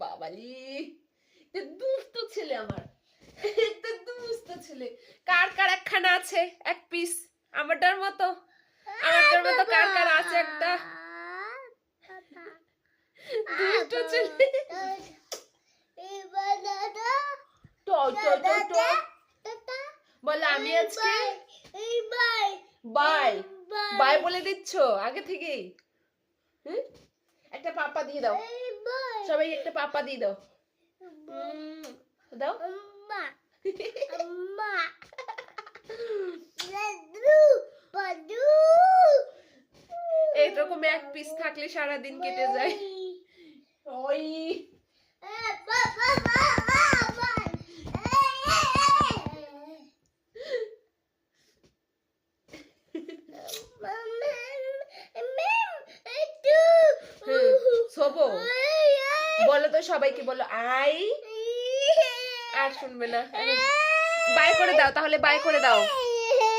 বাবালি দুষ্ট ছেলে আমার, একটা দুষ্ট ছেলে। কার কার একখানা আছে এক পিস আমারটার মতো? আমারটার মতো কার কার আছে একটা দুষ্ট ছেলে? বলো আমি আজকে বাই বাই বলে দিচ্ছ আগে থেকেই। একটা পাপা দিয়ে দাও, সবাই একটা পাপা দিয়ে দাও, দাও। এইরকম এক পিস থাকলে সারাদিন কেটে যায়। ওই শোবো, বলো তো সবাইকে, বলো আই। আর শুনবে না, বাই করে দাও তাহলে, বাই করে দাও।